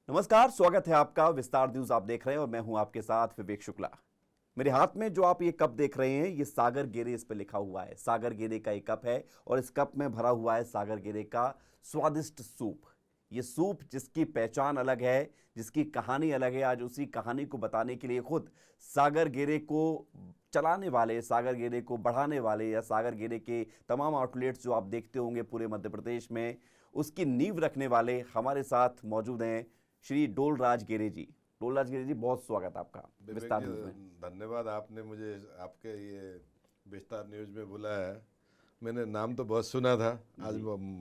नमस्कार, स्वागत है आपका। विस्तार न्यूज आप देख रहे हैं और मैं हूं आपके साथ विवेक शुक्ला। मेरे हाथ में जो आप ये कप देख रहे हैं, ये सागर गेरे इस पे लिखा हुआ है। सागर गेरे का एक कप है और इस कप में भरा हुआ है सागर गेरे का स्वादिष्ट सूप। ये सूप जिसकी पहचान अलग है, जिसकी कहानी अलग है, आज उसी कहानी को बताने के लिए खुद सागर गेरे को चलाने वाले, सागर गेरे को बढ़ाने वाले या सागर गेरे के तमाम आउटलेट्स जो आप देखते होंगे पूरे मध्य प्रदेश में, उसकी नींव रखने वाले हमारे साथ मौजूद हैं श्री डोलराज गेरे जी। डोलराज गेरे जी, बहुत स्वागत आपका विवेक विस्तार जी, न्यूज में। धन्यवाद। आपने मुझे आपके ये विस्तार न्यूज में बुलाया है। मैंने नाम तो बहुत सुना था, आज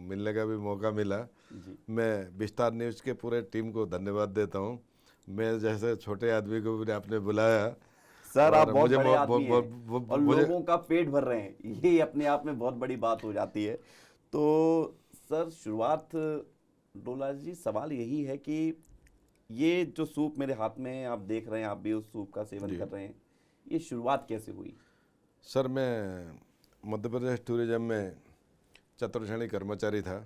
मिलने का भी मौका मिला। जी मैं विस्तार न्यूज के पूरे टीम को धन्यवाद देता हूँ। मैं जैसे छोटे आदमी को भी आपने बुलाया सर, आप और बहुत मुझे बड़े आदमी हैं और मुझे लोगों का पेट भर रहे हैं, ये अपने आप में बहुत बड़ी बात हो जाती है। तो सर, शुरुआत, डोलराज जी, सवाल यही है कि ये जो सूप मेरे हाथ में है, आप देख रहे हैं, आप भी उस सूप का सेवन जी कर रहे हैं, ये शुरुआत कैसे हुई? सर, मैं मध्य प्रदेश टूरिज्म में चतुर्श्रेणी कर्मचारी था।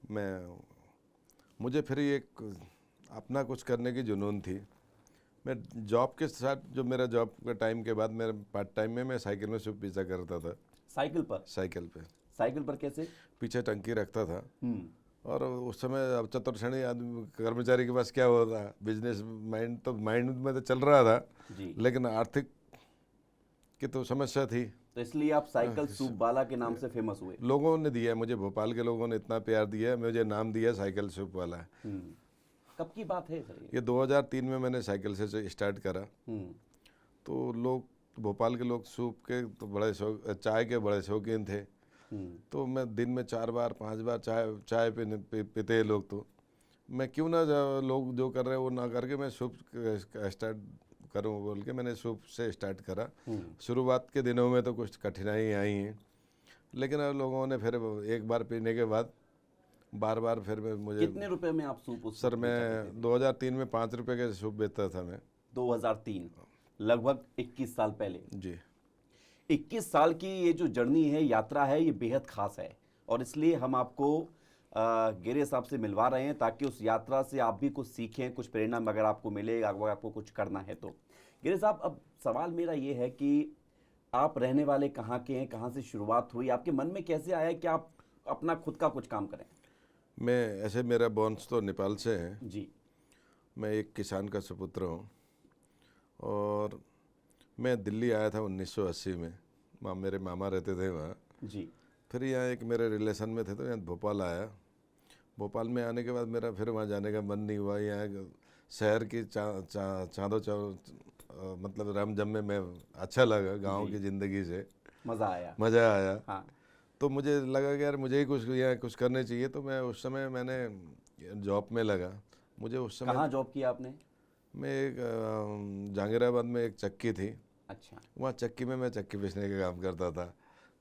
मैं मुझे फिर एक अपना कुछ करने की जुनून थी। मैं जॉब के साथ, जो मेरा जॉब का टाइम के बाद मेरे पार्ट टाइम में मैं साइकिल में सूप पीछा करता था। साइकिल पर? साइकिल पे साइकिल पर कैसे? पीछे टंकी रखता था। हम्म। और उस समय अब चतुर्श्रेणी आदमी कर्मचारी के पास क्या होता, बिजनेस माइंड तो माइंड में तो चल रहा था, जी। लेकिन आर्थिक की तो समस्या थी। तो इसलिए आप साइकिल सूप वाला के नाम से फेमस हुए? लोगों ने दिया, मुझे भोपाल के लोगों ने इतना प्यार दिया, मुझे नाम दिया साइकिल सूप वाला। हम्म। कब की बात है सर ये? ये 2003 में मैंने साइकिल से स्टार्ट करा। हम्म। तो लोग, भोपाल के लोग सूप के तो बड़े शौक, चाय के बड़े शौकीन थे। हम्म। तो मैं दिन में 4 बार 5 बार चाय चाय पीते हैं लोग। तो मैं क्यों ना लोग जो कर रहे हैं वो ना करके मैं सूप स्टार्ट करूं बोल के मैंने सूप से स्टार्ट करा। शुरुआत के दिनों में तो कुछ कठिनाई आई हैं, लेकिन अब लोगों ने फिर एक बार पीने के बाद बार बार फिर मुझे। कितने रुपए में आप सूप उस सर, वक्त बेचा करते मैं थे? 2003 में 5 रुपए के सूप बेचता था मैं। 2003, लगभग 21 साल पहले। जी 21 साल की ये जो जर्नी है, यात्रा है, ये बेहद खास है और इसलिए हम आपको गेरे साहब से मिलवा रहे हैं ताकि उस यात्रा से आप भी कुछ सीखें, कुछ प्रेरणा अगर आपको मिले, अगर आपको कुछ करना है तो। गेरे साहब, अब सवाल मेरा ये है कि आप रहने वाले कहाँ के हैं, कहाँ से शुरुआत हुई, आपके मन में कैसे आया कि आप अपना खुद का कुछ काम करें? मैं ऐसे, मेरा बॉन्स तो नेपाल से है। जी। मैं एक किसान का सुपुत्र हूँ और मैं दिल्ली आया था 1980 में। मेरे मामा रहते थे वहाँ। जी। फिर यहाँ एक मेरे रिलेशन में थे तो यहाँ भोपाल आया। भोपाल में आने के बाद मेरा फिर वहाँ जाने का मन नहीं हुआ। यहाँ शहर की मतलब रमझम में मैं अच्छा लगा, गांव जी। की ज़िंदगी से मज़ा आया? मज़ा आया। हाँ। तो मुझे लगा कि यार मुझे ही कुछ यहाँ कुछ करने चाहिए। तो मैं उस समय मैंने जॉब में लगा। मुझे उस समय, कहाँ जॉब किया आपने? मैं एक जहांगीराबाद में एक चक्की थी, अच्छा। वहाँ चक्की में मैं चक्की बेचने का काम करता था।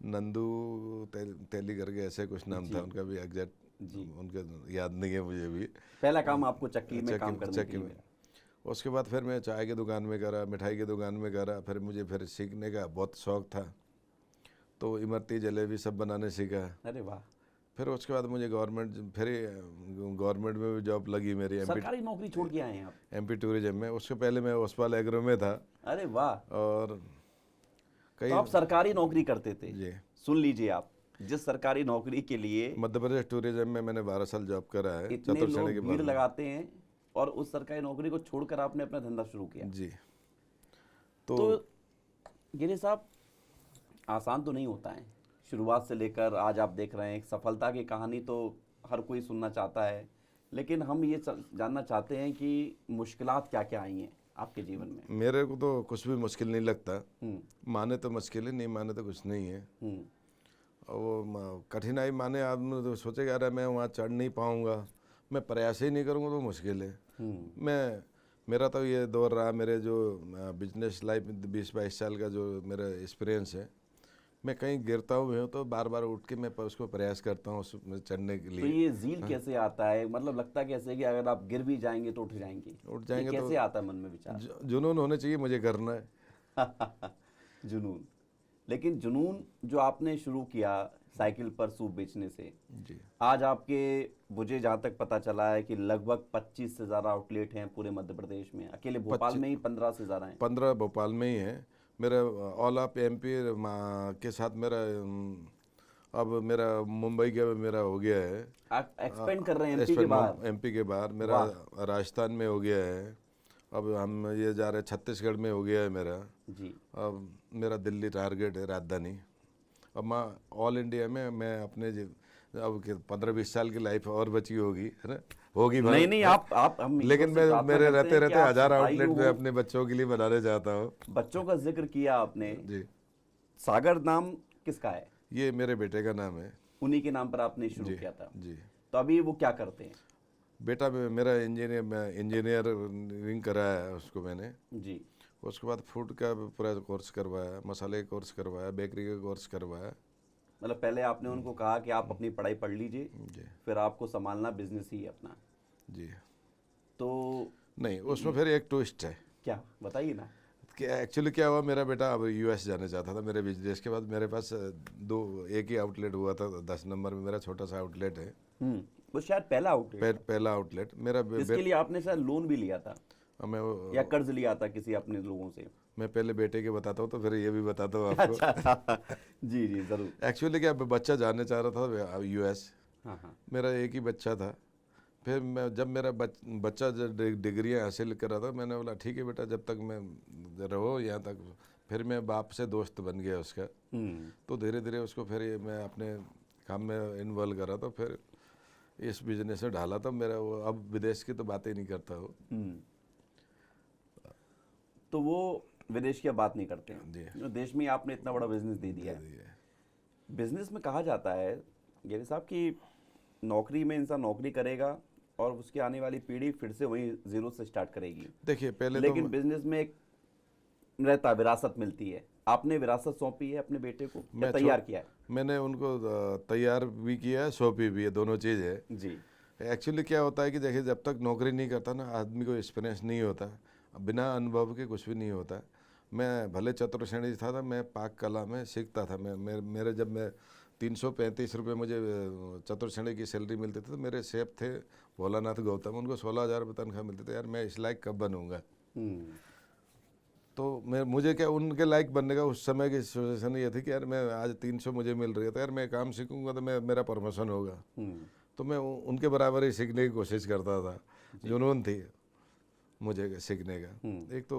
नंदू तेली करके ऐसे कुछ नाम था जी। उनका भी, एग्जैक्ट जी। उनका याद नहीं है मुझे भी। पहला काम आपको चक्की में काम करने के चक्की लिए में। मिला? उसके बाद फिर मैं चाय की दुकान में करा, मिठाई की दुकान में करा। फिर मुझे फिर सीखने का बहुत शौक था, तो इमरती जलेबी सब बनाने सीखा। अरे वाह! फिर उसके बाद मुझे गवर्नमेंट में भी जॉब लगी मेरी, सरकारी नौकरी छोड़ के आए हैं आप? एमपी टूरिज्म में। उसके पहले मैं ओसवाल एग्रो में था। अरे वाह! और तो कई, आप सरकारी नौकरी करते थे? जी, सुन लीजिए आप, जिस सरकारी नौकरी के लिए मध्य प्रदेश टूरिज्म में मैंने 12 साल जॉब करा है इतने चतुर्श्रेणी लोग के भीड़ बाद में। लगाते हैं और उस सरकारी नौकरी को छोड़कर आपने अपना धंधा शुरू किया। जी। तो तो गिरी साहब, आसान तो नहीं होता है शुरुआत से लेकर आज आप देख रहे हैं। एक सफलता की कहानी तो हर कोई सुनना चाहता है, लेकिन हम ये जानना चाहते हैं कि मुश्किलात क्या क्या आई हैं आपके जीवन में? मेरे को तो कुछ भी मुश्किल नहीं लगता। हम्म। माने तो मुश्किल है, नहीं माने तो कुछ नहीं है। हम्म। और वो कठिनाई माने, आदमी तो सोचेगा अरे मैं वहाँ चढ़ नहीं पाऊँगा, मैं प्रयास ही नहीं करूँगा तो मुश्किल है। मैं, मेरा तो ये दौर रहा, मेरे जो बिजनेस लाइफ 20-22 साल का जो मेरा एक्सपीरियंस है, मैं कहीं गिरता हूँ तो बार बार उठ के मैं उसको प्रयास करता हूँ उसमें चढ़ने के तो लिए। ये जील कैसे आता है? मतलब लगता कैसे है कि अगर आप गिर भी जाएंगे तो उठ जाएंगे? उठ जाएंगे ये तो कैसे आता है मन में विचार? जुनून होने चाहिए, मुझे करना है। जुनून। लेकिन जुनून जो आपने शुरू किया साइकिल पर सूप बेचने से। जी। आज आपके, मुझे जहाँ तक पता चला है कि लगभग 25 से ज़्यादा आउटलेट हैं पूरे मध्य प्रदेश में, अकेले भोपाल में ही 15 से ज़्यादा हैं। 15 भोपाल में ही है मेरा। ऑल ऑफ एमपी के साथ मेरा अब मेरा मुंबई का मेरा हो गया है। आप एक्सपेंड कर रहे हैं एमपी के बाहर? एमपी के बाहर मेरा राजस्थान में हो गया है। अब हम ये जा रहे हैं छत्तीसगढ़ में हो गया है मेरा। जी। अब मेरा दिल्ली टारगेट है, राजधानी। अब मैं ऑल इंडिया में मैं अपने अब 15-20 साल की लाइफ और बची होगी, है ना, होगी नहीं नहीं, आप हम लेकिन ईश्वर से मैं प्रार्थना मेरे करते रहते हैं कि रहते आप 1000 आयु आउटलेट में हो। अपने बच्चों के लिए बनाने चाहता हूँ। बच्चों का जिक्र किया आपने, जी। सागर नाम किसका है? ये मेरे बेटे का नाम है। उन्हीं के नाम पर आपने शुरू जी किया था? जी। तो अभी वो क्या करते हैं? बेटा मेरा इंजीनियरिंग कराया है उसको मैंने। जी। उसके बाद फूड का पूरा कोर्स करवाया, मसाले का कोर्स करवाया, बेकरी का कोर्स करवाया। मतलब पहले आपने उनको कहा कि आप अपनी पढ़ाई पढ़ लीजिए, जी फिर आपको संभालना बिजनेस ही है अपना। जी। तो नहीं, उसमें फिर एक ट्विस्ट है। क्या, बताइए ना। कि एक्चुअली क्या हुआ, मेरा बेटा अब यूएस जाने चाहता था मेरे बिजनेस के बाद। मेरे पास एक ही आउटलेट हुआ था, 10 नंबर में मेरा छोटा सा आउटलेट है। वो शायद पहला आउटलेट पहला आउटलेट मेरा इसके लिए आपने शायद लोन भी लिया था मैं या कर्ज लिया था किसी अपने लोगों से? मैं पहले बेटे के बताता हूँ तो फिर ये भी बताता हूँ आपको। अच्छा। जी जी जरूर। एक्चुअली क्या, बच्चा जाने चाह रहा था यूएस। हाँ हाँ। मेरा एक ही बच्चा था। फिर मैं जब मेरा बच्चा डिग्रियाँ हासिल कर रहा था, मैंने बोला ठीक है बेटा, जब तक मैं रहो यहाँ तक। फिर मैं बाप से दोस्त बन गया उसका। तो धीरे धीरे उसको फिर ये मैं अपने काम में इन्वॉल्व करा, तो फिर इस बिजनेस में ढाला। तो मेरा वो अब विदेश की तो बात ही नहीं करता वो। तो वो विदेश की बात नहीं करते हैं जी। जो देश में आपने इतना बड़ा बिजनेस दे दिया है। बिजनेस में कहा जाता है गिरी साहब कि नौकरी में इंसान नौकरी करेगा और उसकी आने वाली पीढ़ी फिर से वही जीरो से स्टार्ट करेगी। देखिए पहले लेकिन बिजनेस में एक रहता, विरासत मिलती है। आपने विरासत सौंपी है अपने बेटे को या तैयार किया है? मैंने उनको तैयार भी किया है, सौंपी भी है, दोनों चीज़ है जी। एक्चुअली क्या होता है कि देखिए, जब तक नौकरी नहीं करता ना, आदमी को एक्सपीरियंस नहीं होता। बिना अनुभव के कुछ भी नहीं होता। मैं भले चतुर श्रेणी था, मैं पाक कला में सीखता था। मेरे जब मैं 335 रुपये मुझे चतुर श्रेणी की सैलरी मिलती थी, तो मेरे शेफ थे भोलानाथ गौतम, उनको 16,000 रुपये तनख्वाह मिलती थी। यार मैं इस लायक कब बनूंगा? तो मुझे क्या उनके लायक बनने का उस समय की सिचुएशन ये थी कि यार मैं आज 300 मुझे मिल रही है, तो यार मैं काम सीखूंगा तो मेरा प्रमोशन होगा। तो मैं उनके बराबर ही सीखने की कोशिश करता था। जुनून थी मुझे सीखने का। एक तो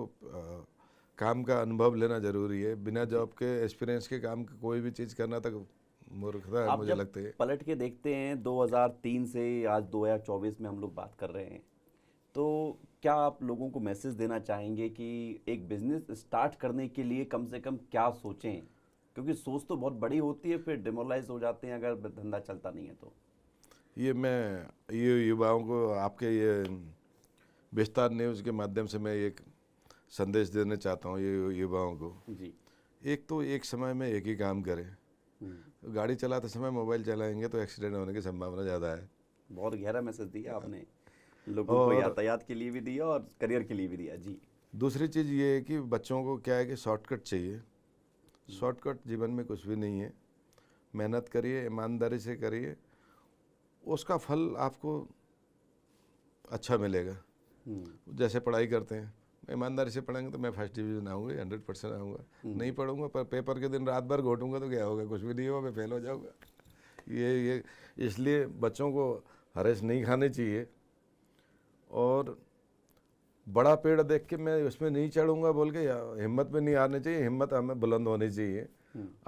काम का अनुभव लेना जरूरी है। बिना जॉब के एक्सपीरियंस के काम कोई भी चीज़ करना तक मूर्खता है, मुझे लगता है। पलट के देखते हैं 2003 से आज 2024 में हम लोग बात कर रहे हैं, तो क्या आप लोगों को मैसेज देना चाहेंगे कि एक बिजनेस स्टार्ट करने के लिए कम से कम क्या सोचें? क्योंकि सोच तो बहुत बड़ी होती है, फिर डिमोरलाइज हो जाते हैं अगर धंधा चलता नहीं है तो। ये युवाओं को आपके ये विस्तार न्यूज़ के माध्यम से मैं एक संदेश देना चाहता हूँ ये युवाओं को। जी। एक तो एक समय में एक ही काम करें। गाड़ी चलाते समय मोबाइल चलाएंगे तो एक्सीडेंट होने की संभावना ज़्यादा है। बहुत गहरा मैसेज दिया आपने, लोगों को यातायात के लिए भी दिया और करियर के लिए भी दिया। जी। दूसरी चीज़ ये है कि बच्चों को क्या है कि शॉर्टकट चाहिए। शॉर्टकट जीवन में कुछ भी नहीं है। मेहनत करिए, ईमानदारी से करिए, उसका फल आपको अच्छा मिलेगा। जैसे पढ़ाई करते हैं, ईमानदारी से पढ़ेंगे तो मैं फर्स्ट डिवीज़न आऊँगा, 100% आऊँगा। नहीं पढ़ूंगा पर पेपर के दिन रात भर घोटूंगा तो क्या होगा? कुछ भी नहीं होगा, मैं फेल हो जाऊँगा। ये इसलिए बच्चों को हरेश नहीं खाने चाहिए। और बड़ा पेड़ देख के मैं उसमें नहीं चढ़ूंगा बोल के हिम्मत में नहीं आने चाहिए। हिम्मत हमें बुलंद होनी चाहिए।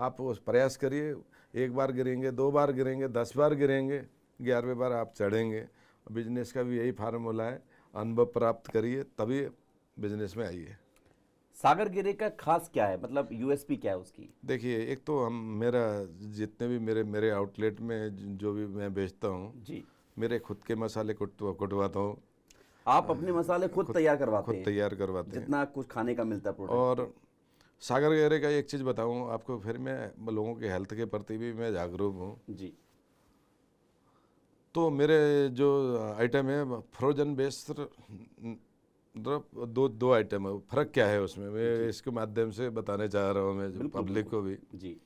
आप उस प्रयास करिए, एक बार गिरेंगे, 2 बार गिरेंगे, 10 बार गिरेंगे, 11वें बार आप चढ़ेंगे। बिजनेस का भी यही फार्मूला है, अनुभव प्राप्त करिए तभी बिजनेस में आइए। सागर गिरे का खास क्या है, मतलब यूएसपी क्या है उसकी? देखिए, एक तो मेरा जितने भी मेरे आउटलेट में जो भी मैं बेचता हूँ जी, मेरे खुद के मसाले कुटवाता हूँ। आप अपने मसाले खुद तैयार करवाते हैं? खुद तैयार करवाते हैं, जितना कुछ खाने का मिलता है प्रोडक्ट। और सागर गहरे का एक चीज़ बताऊँ आपको, फिर मैं लोगों के हेल्थ के प्रति भी मैं जागरूक हूँ। जी। तो मेरे जो आइटम है फ्रोजन बेस्ड दो आइटम है। फ़र्क क्या है उसमें, मैं इसके माध्यम से बताने चाह रहा हूँ मैं पब्लिक को भी। जी।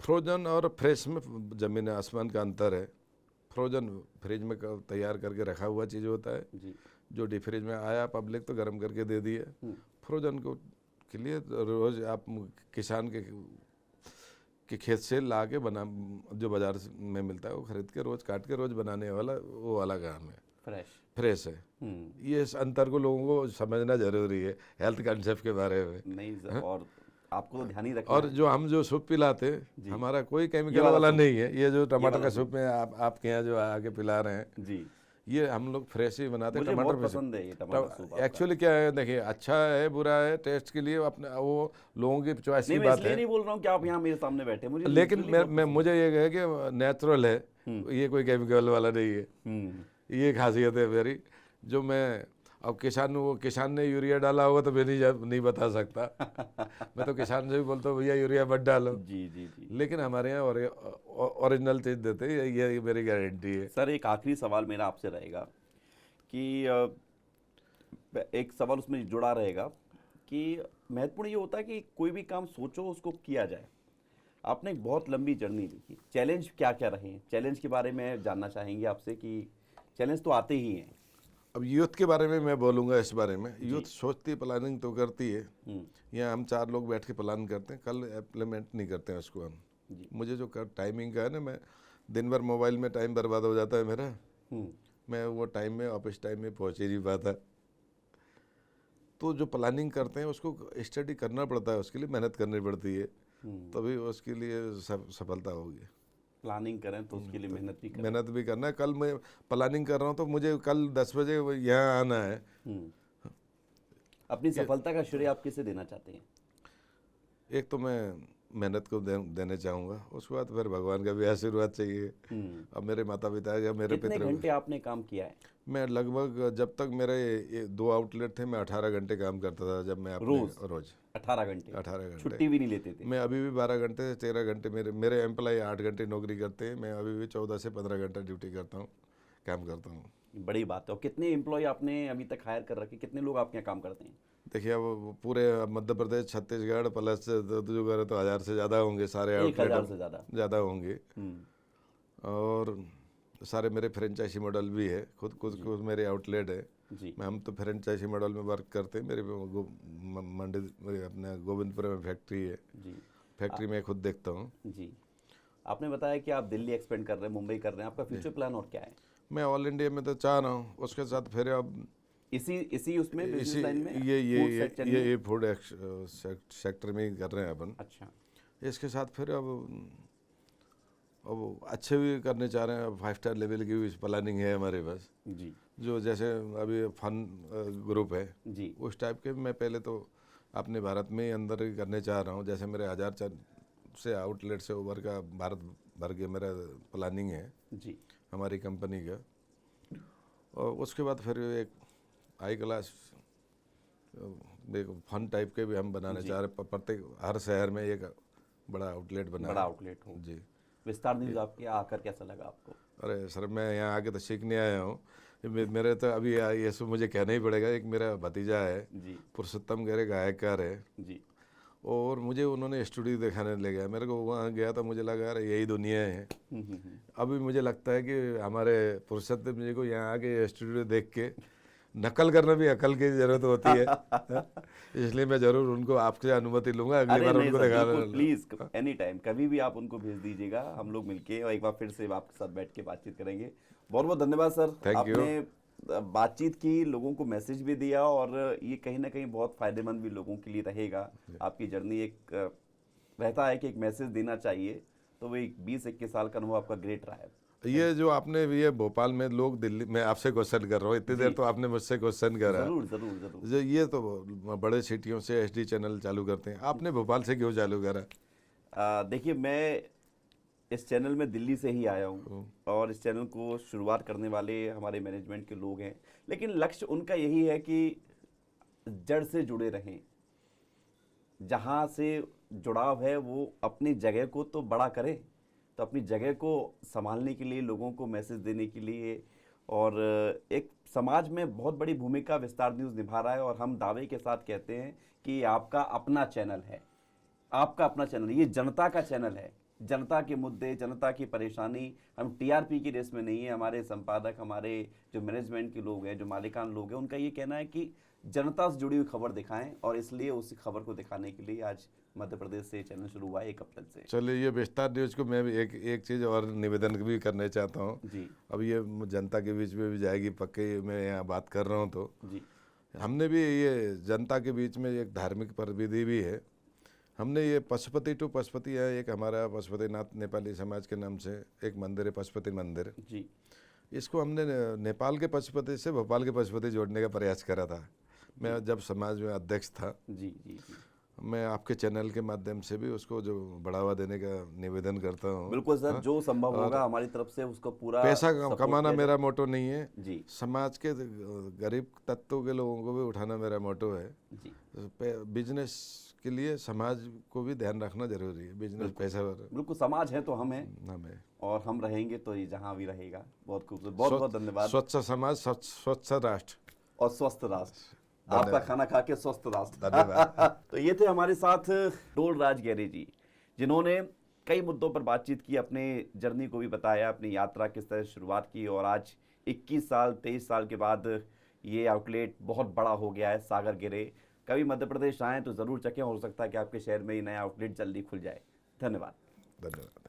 फ्रोजन और फ्रेश में ज़मीन आसमान का अंतर है। फ्रोजन फ्रिज में तैयार करके रखा हुआ चीज़ होता है, जी। जो डीप फ्रिज में आया पब्लिक तो गर्म करके दे दिए। फ्रोजन को के लिए रोज़ आप किसान के खेत से ला के बना, जो बाज़ार में मिलता है वो खरीद के रोज़ काट के रोज़ बनाने वाला वो वाला काम है, फ्रेश है। ये इस अंतर को लोगों को समझना जरूरी है हेल्थ कंसेप्ट के बारे में। नहीं और आपको तो ध्यान ही रखना और है। जो हम जो सूप पिलाते हैं हमारा कोई केमिकल वाला वाला सूप। नहीं है। ये जो टमाटर वाला का सूप में आपके यहाँ जो आके पिला रहे हैं, जी, ये हम लोग फ्रेश ही बनाते हैं। मुझे टमाटर बहुत पसंद है ये टमाटर सूप आपका। एक्चुअली क्या है, देखिए अच्छा है बुरा है टेस्ट के लिए अपने वो लोगों की चॉइस की नहीं, मैं बात इसलिए है। नहीं बोल रहा हूँ कि आप यहाँ मेरे सामने बैठे, मुझे लेकिन literally बहुत मैं मुझे ये है कि नेचुरल है, ये कोई केमिकल वाला नहीं है। पसंद। ये खासियत है मेरी। जो मैं अब किसान ने यूरिया डाला होगा तो मैं नहीं बता सकता। मैं तो किसान से भी बोलता हूँ भैया यूरिया मत डालो। जी जी जी। लेकिन हमारे यहाँ ओरिजिनल चीज़ देते हैं, ये मेरी गारंटी है। सर एक आखिरी सवाल मेरा आपसे रहेगा कि एक सवाल उसमें जुड़ा रहेगा कि महत्वपूर्ण ये होता है कि कोई भी काम सोचो उसको किया जाए। आपने एक बहुत लंबी जर्नी लिखी, चैलेंज क्या क्या रहे हैं, चैलेंज के बारे में जानना चाहेंगे आपसे कि चैलेंज तो आते ही हैं। अब यूथ के बारे में मैं बोलूँगा इस बारे में। यूथ सोचती प्लानिंग तो करती है, यहाँ हम 4 लोग बैठ के प्लान करते हैं, कल इम्प्लीमेंट नहीं करते हैं उसको हम। मुझे जो टाइमिंग का है ना, मैं दिन भर मोबाइल में टाइम बर्बाद हो जाता है मेरा। मैं वो टाइम में ऑफिस टाइम में पहुँच ही नहीं पाता। तो जो प्लानिंग करते हैं उसको स्टडी करना पड़ता है, उसके लिए मेहनत करनी पड़ती है, तभी उसके लिए सफलता होगी। प्लानिंग करें तो उसके लिए मेहनत भी करना है। कल मैं प्लानिंग कर रहा हूँ तो मुझे कल 10 बजे यहाँ आना है। अपनी सफलता का श्रेय आप किसे देना चाहते हैं? एक तो मैं मेहनत को देने चाहूँगा, उसके बाद फिर भगवान का भी आशीर्वाद चाहिए। अब मेरे माता पिता या मेरे कितने घंटे आपने काम किया है? मैं लगभग, जब तक मेरे 2 आउटलेट थे, मैं 18 घंटे काम करता था। जब मैं रोज 18 घंटे 18 घंटे छुट्टी भी नहीं लेते थे? मैं अभी भी 12 घंटे से 13 घंटे, मेरे एम्प्लॉय 8 घंटे नौकरी करते हैं, मैं अभी भी 14 से 15 घंटा ड्यूटी करता हूँ, काम करता हूँ। बड़ी बात है। और कितने एम्प्लॉय आपने अभी तक हायर कर रखे, कितने लोग आपके यहाँ काम करते हैं? देखिए अब पूरे मध्य प्रदेश, छत्तीसगढ़ प्लस जो करे तो 1000 से ज़्यादा होंगे, सारे 1000 से ज़्यादा होंगे। और सारे मेरे फ्रेंचाइजी मॉडल भी है, खुद मेरे आउटलेट है जी। हम तो फ्रेंचाइजी मॉडल में वर्क करते हैं। मेरे मंडी अपने गोविंदपुर में फैक्ट्री है जी, फैक्ट्री में खुद देखता हूँ जी। आपने बताया कि आप दिल्ली एक्सपेंड कर रहे हैं, मुंबई कर रहे हैं, आपका फ्यूचर प्लान और क्या है? मैं ऑल इंडिया में तो चाह रहा हूँ, उसके साथ फिर अब इसी उसमें बिजनेस लाइन में ये फूड सेक्टर में ही कर रहे हैं अपन। अच्छा। इसके साथ फिर अब अच्छे भी करने चाह रहे हैं। 5 स्टार लेवल की भी प्लानिंग है हमारे पास जी जो जैसे अभी फन ग्रुप है जी, उस टाइप के मैं पहले तो अपने भारत में ही अंदर ही करने चाह रहा हूँ। जैसे मेरे 1000 से आउटलेट से ओवर का भारत भर के मेरा प्लानिंग है जी, हमारी कंपनी का। और उसके बाद फिर एक हाई क्लास एक फन टाइप के भी हम बनाने चाह रहे हैं। प्रत्येक हर शहर में एक बड़ा आउटलेट बड़ा आउटलेट हो जी। विस्तार न्यूज़ आपके आकर कैसा लगा आपको? अरे सर मैं यहाँ आके तो सीखने आया हूँ। मेरे तो अभी ये सब मुझे कहना ही पड़ेगा। एक मेरा भतीजा है जी पुरुषोत्तम गहरे, गायककार है जी, और मुझे उन्होंने स्टूडियो दिखाने ले गया। मेरे को वहाँ गया तो मुझे लगा अरे यही दुनिया है। अभी मुझे लगता है कि हमारे पुरुषोत्तम जी को यहाँ आके स्टूडियो देख के नकल करना भी अकल की जरूरत होती है। इसलिए मैं जरूर उनको आपसे अनुमति लूंगा अगली बार उनको दिखाना। प्लीज एनी टाइम कभी भी आप उनको भेज दीजिएगा, हम लोग मिलके और एक बार फिर से आपके साथ बैठ के बातचीत करेंगे। बहुत बहुत धन्यवाद सर, आपने बातचीत की, लोगों को मैसेज भी दिया और ये कहीं ना कहीं बहुत फायदेमंद भी लोगों के लिए रहेगा। आपकी जर्नी एक रहता है कि एक मैसेज देना चाहिए, तो वो एक 20-21 साल का अनुभव आपका ग्रेट रहा है। ये जो आपने ये भोपाल में लोग दिल्ली में आपसे क्वेश्चन कर रहा हूँ इतनी देर तो आपने मुझसे क्वेश्चन करा। जरूर जरूर जरूर। ये तो बड़े सिटियों से एसडी चैनल चालू करते हैं, आपने भोपाल से क्यों चालू करा? देखिए मैं इस चैनल में दिल्ली से ही आया हूँ और इस चैनल को शुरुआत करने वाले हमारे मैनेजमेंट के लोग हैं, लेकिन लक्ष्य उनका यही है कि जड़ से जुड़े रहें। जहाँ से जुड़ाव है वो अपनी जगह को तो बड़ा करें, तो अपनी जगह को संभालने के लिए, लोगों को मैसेज देने के लिए, और एक समाज में बहुत बड़ी भूमिका विस्तार न्यूज़ निभा रहा है। और हम दावे के साथ कहते हैं कि आपका अपना चैनल है, आपका अपना चैनल, ये जनता का चैनल है। जनता के मुद्दे, जनता की परेशानी, हम टीआरपी की रेस में नहीं है। हमारे संपादक, हमारे जो मैनेजमेंट के लोग हैं, जो मालिकान लोग हैं, उनका ये कहना है कि जनता से जुड़ी हुई खबर दिखाएं, और इसलिए उस खबर को दिखाने के लिए आज मध्य प्रदेश से चैनल शुरू हुआ है 1 अप्रैल से। चलिए, ये विस्तार न्यूज को मैं भी एक चीज़ और निवेदन भी करना चाहता हूँ जी अब ये जनता के बीच में भी जाएगी पक्के, मैं यहाँ बात कर रहा हूँ तो जी हमने भी ये जनता के बीच में एक धार्मिक प्रविधि भी है। हमने ये पशुपति टू पशुपति है, एक हमारा पशुपतिनाथ नेपाली समाज के नाम से एक मंदिर है, पशुपति मंदिर। जी इसको हमने नेपाल के पशुपति से भोपाल के पशुपति जोड़ने का प्रयास करा था, मैं जब समाज में अध्यक्ष था। जी जी जी मैं आपके चैनल के माध्यम से भी उसको जो बढ़ावा देने का निवेदन करता हूँ। बिल्कुल सर, जो संभव होगा हमारी तरफ से उसको पूरा पैसा support कमाना किया मेरा मोटो नहीं है, जी समाज के गरीब तत्वों के लोगों को भी उठाना मेरा मोटो है। जी बिजनेस के लिए समाज को भी ध्यान रखना जरूरी है, बिजनेस पैसा बिल्कुल, समाज है तो हम हैं, हमें और हम रहेंगे तो ये जहाँ भी रहेगा। बहुत खूबसूरत, बहुत बहुत धन्यवाद। स्वच्छ समाज, स्वच्छ राष्ट्र और स्वस्थ राष्ट्र, आपका खाना खा के स्वस्थ राष्ट्र। धन्यवाद। तो ये थे हमारे साथ डोल राज गेरे जी, जिन्होंने कई मुद्दों पर बातचीत की, अपने जर्नी को भी बताया, अपनी यात्रा किस तरह से शुरुआत की, और आज 21 साल 23 साल के बाद ये आउटलेट बहुत बड़ा हो गया है सागर गेरे। कभी मध्य प्रदेश आएँ तो ज़रूर चखें, हो सकता है कि आपके शहर में ही नया आउटलेट जल्दी खुल जाए। धन्यवाद। धन्यवाद।